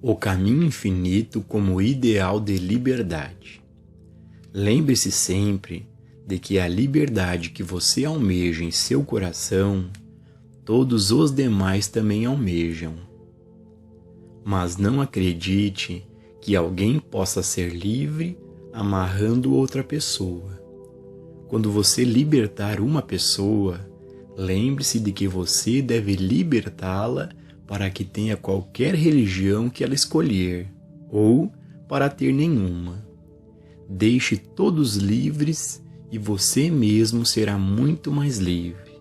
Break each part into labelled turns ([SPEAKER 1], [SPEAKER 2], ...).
[SPEAKER 1] O caminho infinito como ideal de liberdade. Lembre-se sempre de que a liberdade que você almeja em seu coração, todos os demais também almejam. Mas não acredite que alguém possa ser livre amarrando outra pessoa. Quando você libertar uma pessoa, lembre-se de que você deve libertá-la para que tenha qualquer religião que ela escolher, ou para ter nenhuma. Deixe todos livres e você mesmo será muito mais livre.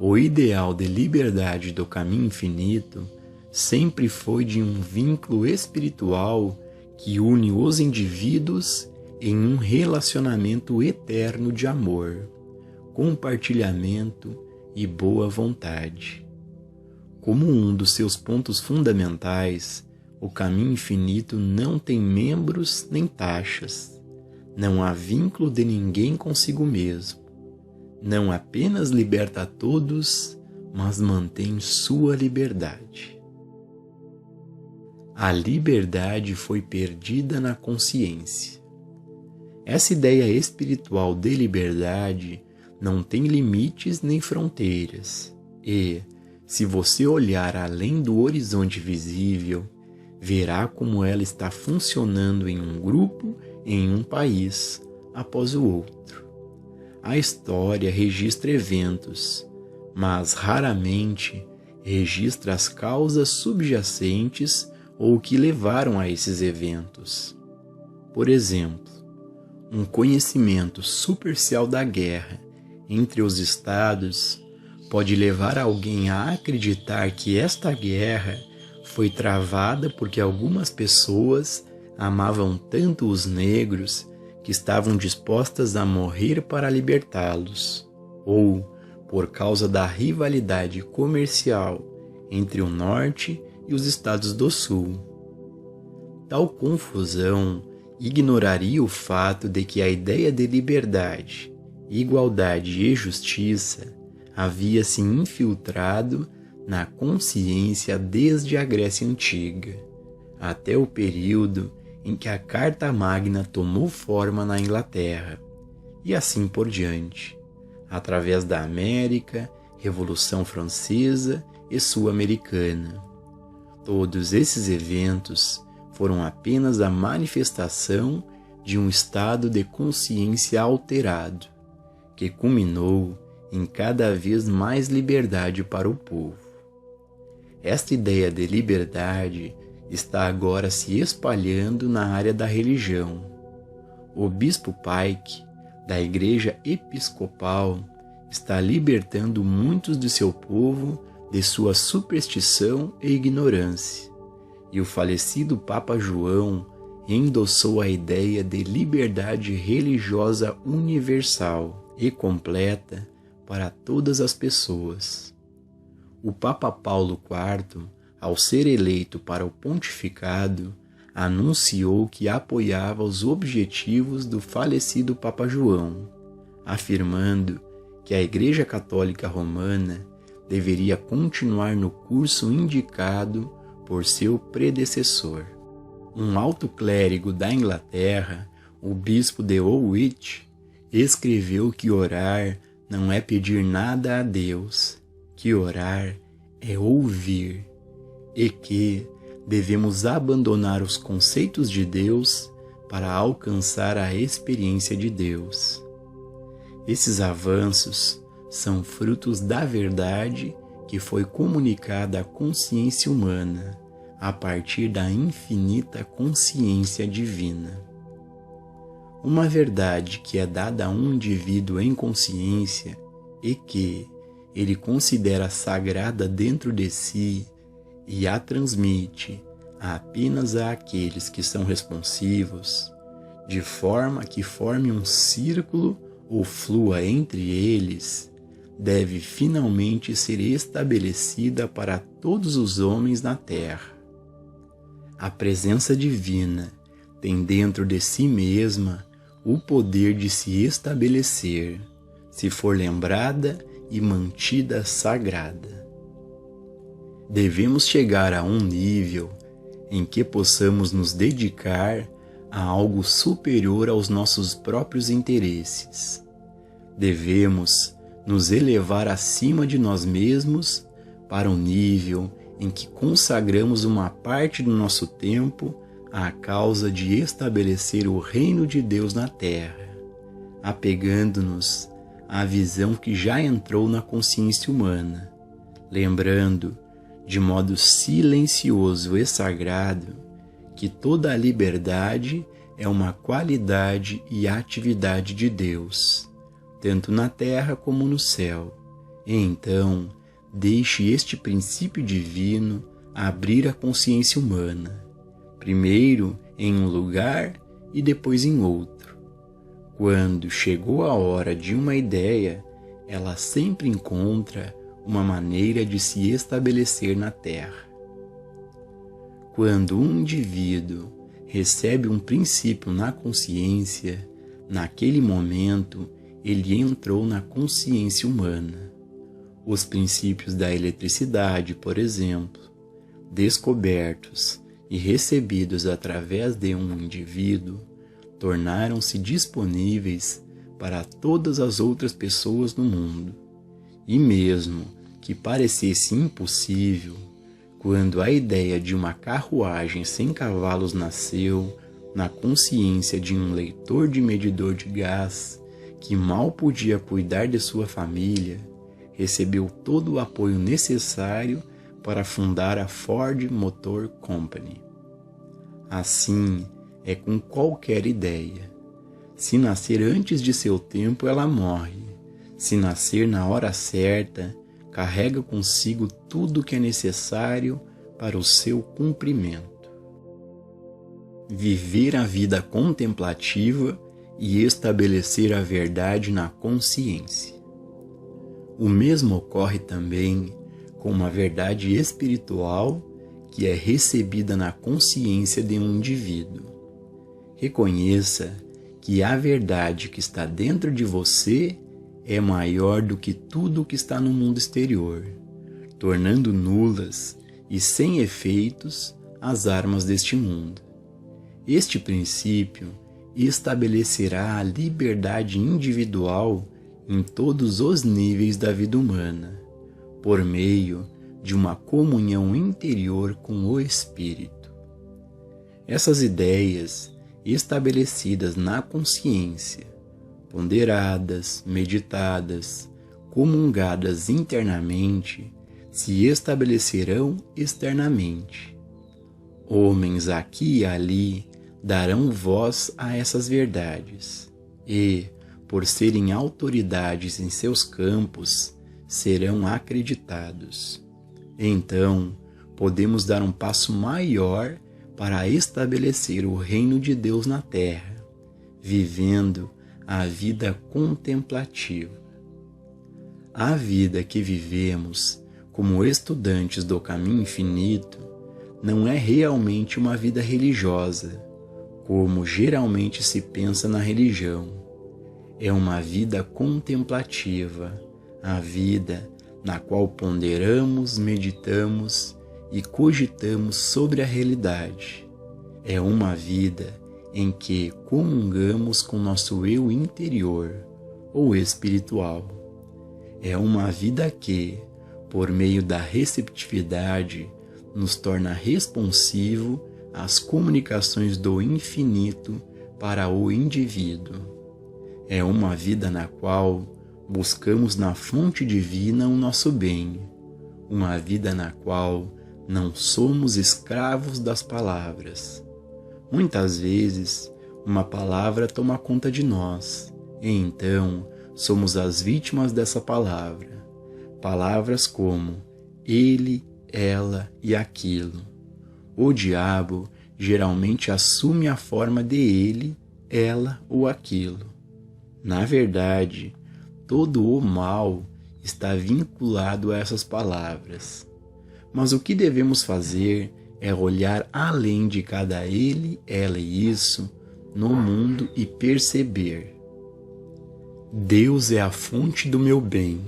[SPEAKER 1] O ideal de liberdade do caminho infinito sempre foi de um vínculo espiritual que une os indivíduos em um relacionamento eterno de amor, compartilhamento e boa vontade. Como um dos seus pontos fundamentais, o caminho infinito não tem membros nem taxas. Não há vínculo de ninguém consigo mesmo. Não apenas liberta a todos, mas mantém sua liberdade. A liberdade foi perdida na consciência. Essa ideia espiritual de liberdade não tem limites nem fronteiras e, se você olhar além do horizonte visível, verá como ela está funcionando em um grupo, em um país, após o outro. A história registra eventos, mas raramente registra as causas subjacentes ou que levaram a esses eventos. Por exemplo, um conhecimento superficial da guerra entre os estados pode levar alguém a acreditar que esta guerra foi travada porque algumas pessoas amavam tanto os negros que estavam dispostas a morrer para libertá-los, ou por causa da rivalidade comercial entre o Norte e os estados do Sul. Tal confusão ignoraria o fato de que a ideia de liberdade, igualdade e justiça havia se infiltrado na consciência desde a Grécia Antiga, até o período em que a Carta Magna tomou forma na Inglaterra, e assim por diante, através da América, Revolução Francesa e Sul-Americana. Todos esses eventos foram apenas a manifestação de um estado de consciência alterado, que culminou em cada vez mais liberdade para o povo. Esta ideia de liberdade está agora se espalhando na área da religião. O bispo Pike, da Igreja Episcopal, está libertando muitos de seu povo de sua superstição e ignorância. E o falecido Papa João endossou a ideia de liberdade religiosa universal e completa para todas as pessoas. O Papa Paulo IV, ao ser eleito para o pontificado, anunciou que apoiava os objetivos do falecido Papa João, afirmando que a Igreja Católica Romana deveria continuar no curso indicado por seu predecessor. Um alto clérigo da Inglaterra, o bispo de Woolwich, escreveu que orar não é pedir nada a Deus, que orar é ouvir, e que devemos abandonar os conceitos de Deus para alcançar a experiência de Deus. Esses avanços são frutos da verdade que foi comunicada à consciência humana a partir da infinita consciência divina. Uma verdade que é dada a um indivíduo em consciência e que ele considera sagrada dentro de si e a transmite apenas àqueles que são responsivos, de forma que forme um círculo ou flua entre eles, deve finalmente ser estabelecida para todos os homens na terra. A presença divina tem dentro de si mesma o poder de se estabelecer, se for lembrada e mantida sagrada. Devemos chegar a um nível em que possamos nos dedicar a algo superior aos nossos próprios interesses. Devemos nos elevar acima de nós mesmos para um nível em que consagramos uma parte do nosso tempo à causa de estabelecer o reino de Deus na terra, apegando-nos à visão que já entrou na consciência humana, lembrando, de modo silencioso e sagrado, que toda a liberdade é uma qualidade e atividade de Deus, tanto na terra como no céu. E então, deixe este princípio divino abrir a consciência humana, primeiro em um lugar e depois em outro. Quando chegou a hora de uma ideia, ela sempre encontra uma maneira de se estabelecer na Terra. Quando um indivíduo recebe um princípio na consciência, naquele momento ele entrou na consciência humana. Os princípios da eletricidade, por exemplo, descobertos e recebidos através de um indivíduo, tornaram-se disponíveis para todas as outras pessoas no mundo. E mesmo que parecesse impossível, quando a ideia de uma carruagem sem cavalos nasceu na consciência de um leitor de medidor de gás que mal podia cuidar de sua família, recebeu todo o apoio necessário para fundar a Ford Motor Company. Assim é com qualquer ideia. Se nascer antes de seu tempo, ela morre. Se nascer na hora certa, carrega consigo tudo o que é necessário para o seu cumprimento. Viver a vida contemplativa e estabelecer a verdade na consciência. O mesmo ocorre também com uma verdade espiritual que é recebida na consciência de um indivíduo. Reconheça que a verdade que está dentro de você é maior do que tudo o que está no mundo exterior, tornando nulas e sem efeitos as armas deste mundo. Este princípio estabelecerá a liberdade individual em todos os níveis da vida humana, por meio de uma comunhão interior com o Espírito. Essas ideias estabelecidas na consciência, ponderadas, meditadas, comungadas internamente, se estabelecerão externamente. Homens aqui e ali darão voz a essas verdades e, por serem autoridades em seus campos, serão acreditados. Então, podemos dar um passo maior para estabelecer o reino de Deus na terra, vivendo a vida contemplativa. A vida que vivemos como estudantes do caminho infinito não é realmente uma vida religiosa, como geralmente se pensa na religião. É uma vida contemplativa, a vida na qual ponderamos, meditamos e cogitamos sobre a realidade. É uma vida em que comungamos com nosso eu interior ou espiritual. É uma vida que, por meio da receptividade, nos torna responsivo às comunicações do infinito para o indivíduo. É uma vida na qual buscamos na fonte divina o nosso bem, uma vida na qual não somos escravos das palavras. Muitas vezes, uma palavra toma conta de nós, e então somos as vítimas dessa palavra. Palavras como ele, ela e aquilo. O diabo geralmente assume a forma de ele, ela ou aquilo. Na verdade, todo o mal está vinculado a essas palavras. Mas o que devemos fazer é olhar além de cada ele, ela e isso no mundo e perceber: Deus é a fonte do meu bem.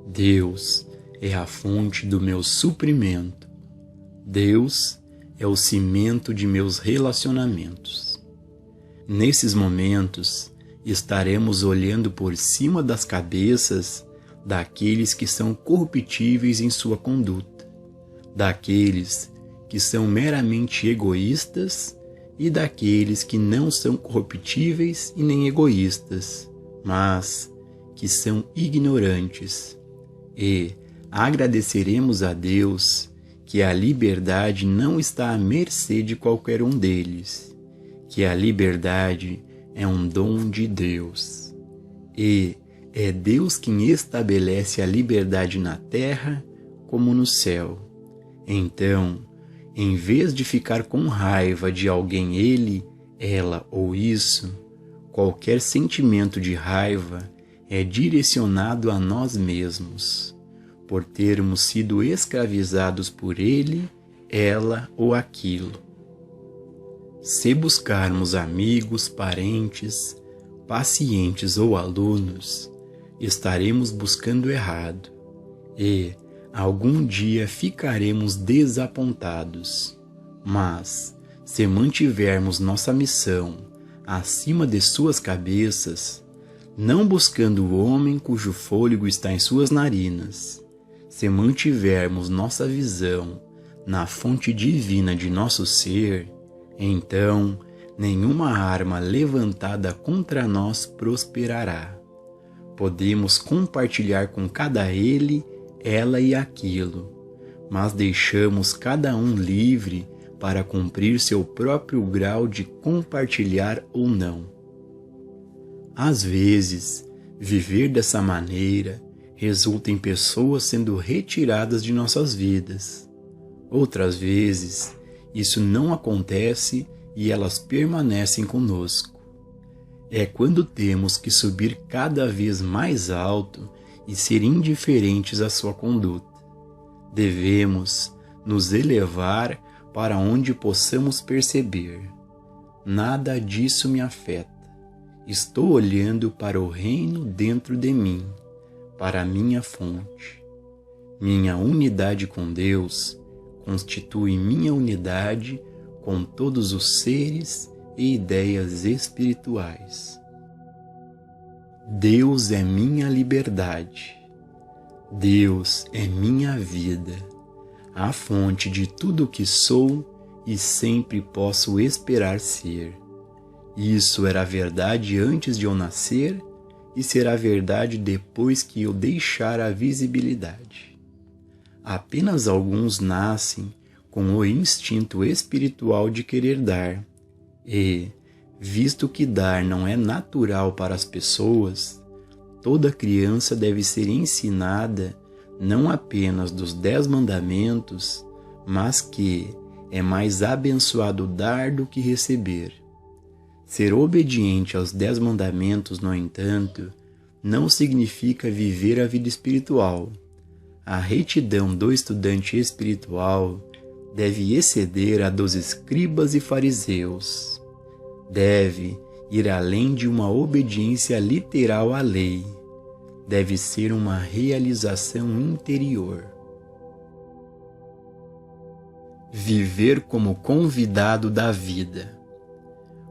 [SPEAKER 1] Deus é a fonte do meu suprimento. Deus é o cimento de meus relacionamentos. Nesses momentos, estaremos olhando por cima das cabeças daqueles que são corruptíveis em sua conduta, daqueles que são meramente egoístas e daqueles que não são corruptíveis e nem egoístas, mas que são ignorantes. E agradeceremos a Deus que a liberdade não está à mercê de qualquer um deles, que a liberdade é um dom de Deus. E é Deus quem estabelece a liberdade na terra como no céu. Então, em vez de ficar com raiva de alguém, ele, ela ou isso, qualquer sentimento de raiva é direcionado a nós mesmos, por termos sido escravizados por ele, ela ou aquilo. Se buscarmos amigos, parentes, pacientes ou alunos, estaremos buscando errado e algum dia ficaremos desapontados. Mas, se mantivermos nossa missão acima de suas cabeças, não buscando o homem cujo fôlego está em suas narinas, se mantivermos nossa visão na fonte divina de nosso ser, então nenhuma arma levantada contra nós prosperará. Podemos compartilhar com cada ele, ela e aquilo, mas deixamos cada um livre para cumprir seu próprio grau de compartilhar ou não. Às vezes, viver dessa maneira resulta em pessoas sendo retiradas de nossas vidas. Outras vezes, isso não acontece e elas permanecem conosco. É quando temos que subir cada vez mais alto e ser indiferentes à sua conduta. Devemos nos elevar para onde possamos perceber: nada disso me afeta. Estou olhando para o reino dentro de mim, para a minha fonte. Minha unidade com Deus constitui minha unidade com todos os seres e ideias espirituais. Deus é minha liberdade. Deus é minha vida, a fonte de tudo o que sou e sempre posso esperar ser. Isso era verdade antes de eu nascer e será verdade depois que eu deixar a visibilidade. Apenas alguns nascem com o instinto espiritual de querer dar, e, visto que dar não é natural para as pessoas, toda criança deve ser ensinada não apenas dos 10 mandamentos, mas que é mais abençoado dar do que receber. Ser obediente aos 10 mandamentos, no entanto, não significa viver a vida espiritual. A retidão do estudante espiritual deve exceder a dos escribas e fariseus. Deve ir além de uma obediência literal à lei. Deve ser uma realização interior. Viver como convidado da vida.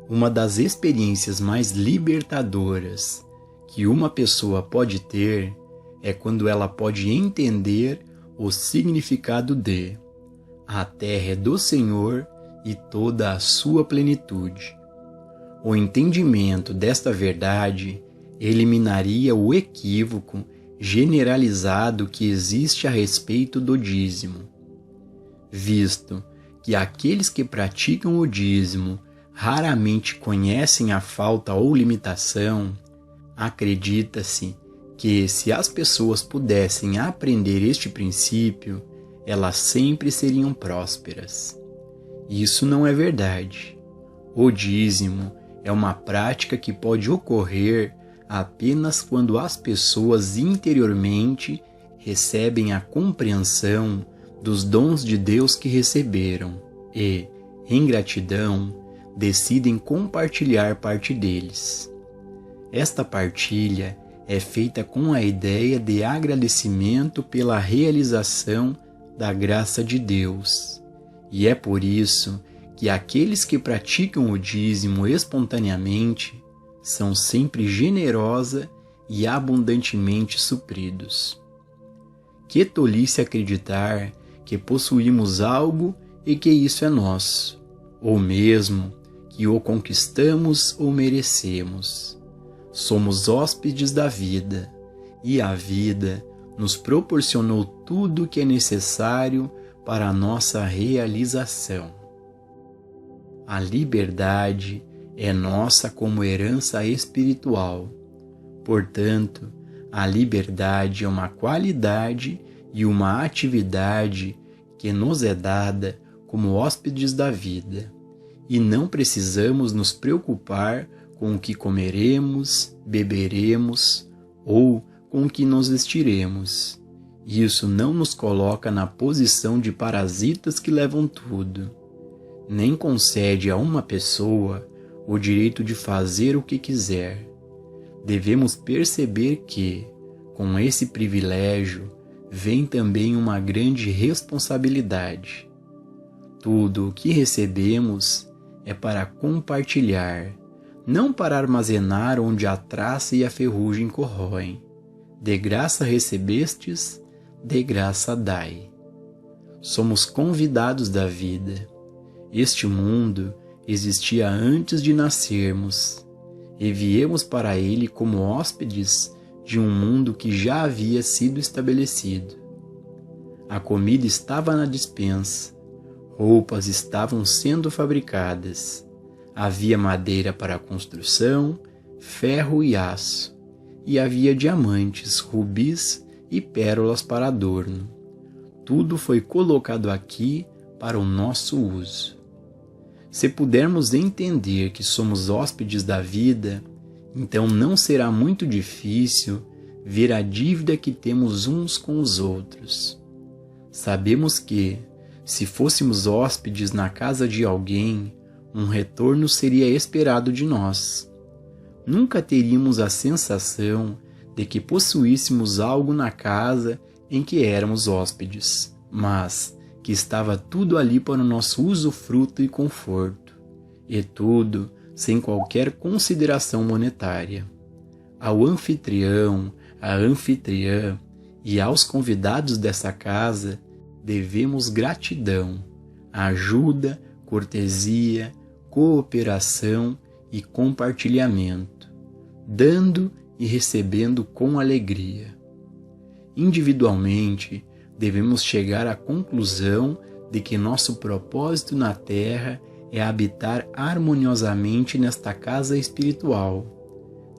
[SPEAKER 1] Uma das experiências mais libertadoras que uma pessoa pode ter é quando ela pode entender o significado de: a terra é do Senhor e toda a sua plenitude. O entendimento desta verdade eliminaria o equívoco generalizado que existe a respeito do dízimo, visto que aqueles que praticam o dízimo raramente conhecem a falta ou limitação. Acredita-se que, se as pessoas pudessem aprender este princípio, elas sempre seriam prósperas. Isso não é verdade. O dízimo é uma prática que pode ocorrer apenas quando as pessoas interiormente recebem a compreensão dos dons de Deus que receberam e, em gratidão, decidem compartilhar parte deles. Esta partilha é feita com a ideia de agradecimento pela realização da graça de Deus E é por isso que aqueles que praticam o dízimo espontaneamente são sempre generosa e abundantemente supridos. Que tolice acreditar que possuímos algo e que isso é nosso, ou mesmo que o conquistamos ou merecemos. Somos hóspedes da vida, e a vida nos proporcionou tudo o que é necessário para a nossa realização. A liberdade é nossa como herança espiritual. Portanto, a liberdade é uma qualidade e uma atividade que nos é dada como hóspedes da vida, e não precisamos nos preocupar com o que comeremos, beberemos ou com o que nos vestiremos. Isso não nos coloca na posição de parasitas que levam tudo, nem concede a uma pessoa o direito de fazer o que quiser. Devemos perceber que, com esse privilégio, vem também uma grande responsabilidade. Tudo o que recebemos é para compartilhar, não para armazenar onde a traça e a ferrugem corroem. De graça recebestes, de graça dai. Somos convidados da vida. Este mundo existia antes de nascermos, e viemos para ele como hóspedes de um mundo que já havia sido estabelecido. A comida estava na despensa, roupas estavam sendo fabricadas, havia madeira para a construção, ferro e aço, e havia diamantes, rubis e pérolas para adorno. Tudo foi colocado aqui para o nosso uso. Se pudermos entender que somos hóspedes da vida, então não será muito difícil ver a dívida que temos uns com os outros. Sabemos que, se fôssemos hóspedes na casa de alguém, um retorno seria esperado de nós. Nunca teríamos a sensação de que possuíssemos algo na casa em que éramos hóspedes, mas que estava tudo ali para o nosso usufruto e conforto, e tudo sem qualquer consideração monetária. Ao anfitrião, à anfitriã e aos convidados dessa casa devemos gratidão, ajuda, cortesia, cooperação e compartilhamento, dando e recebendo com alegria. Individualmente, devemos chegar à conclusão de que nosso propósito na Terra é habitar harmoniosamente nesta casa espiritual,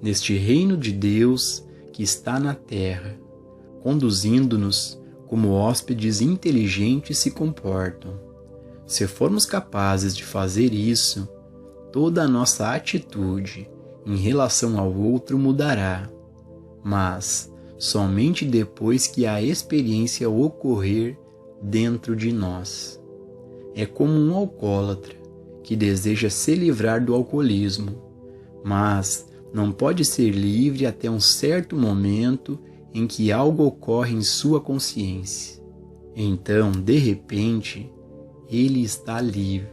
[SPEAKER 1] neste reino de Deus que está na Terra, conduzindo-nos como hóspedes inteligentes se comportam. Se formos capazes de fazer isso, toda a nossa atitude em relação ao outro mudará, mas somente depois que a experiência ocorrer dentro de nós. É como um alcoólatra que deseja se livrar do alcoolismo, mas não pode ser livre até um certo momento em que algo ocorre em sua consciência. Então, de repente, ele está livre,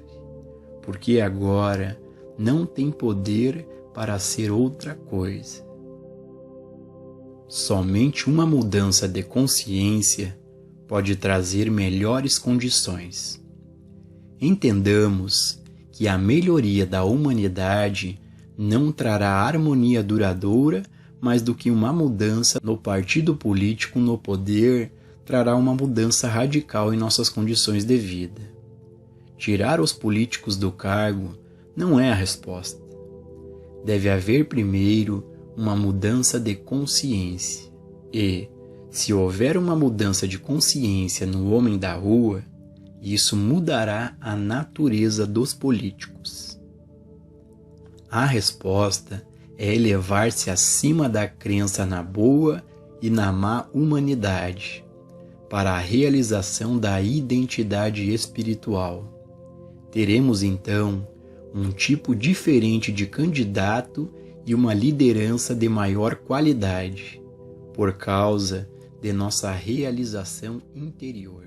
[SPEAKER 1] porque agora não tem poder para ser outra coisa. Somente uma mudança de consciência pode trazer melhores condições. Entendamos que a melhoria da humanidade não trará harmonia duradoura mais do que uma mudança no partido político no poder trará uma mudança radical em nossas condições de vida. Tirar os políticos do cargo não é a resposta. Deve haver primeiro uma mudança de consciência. E, se houver uma mudança de consciência no homem da rua, isso mudará a natureza dos políticos. A resposta é elevar-se acima da crença na boa e na má humanidade, para a realização da identidade espiritual. Teremos então um tipo diferente de candidato e uma liderança de maior qualidade, por causa de nossa realização interior.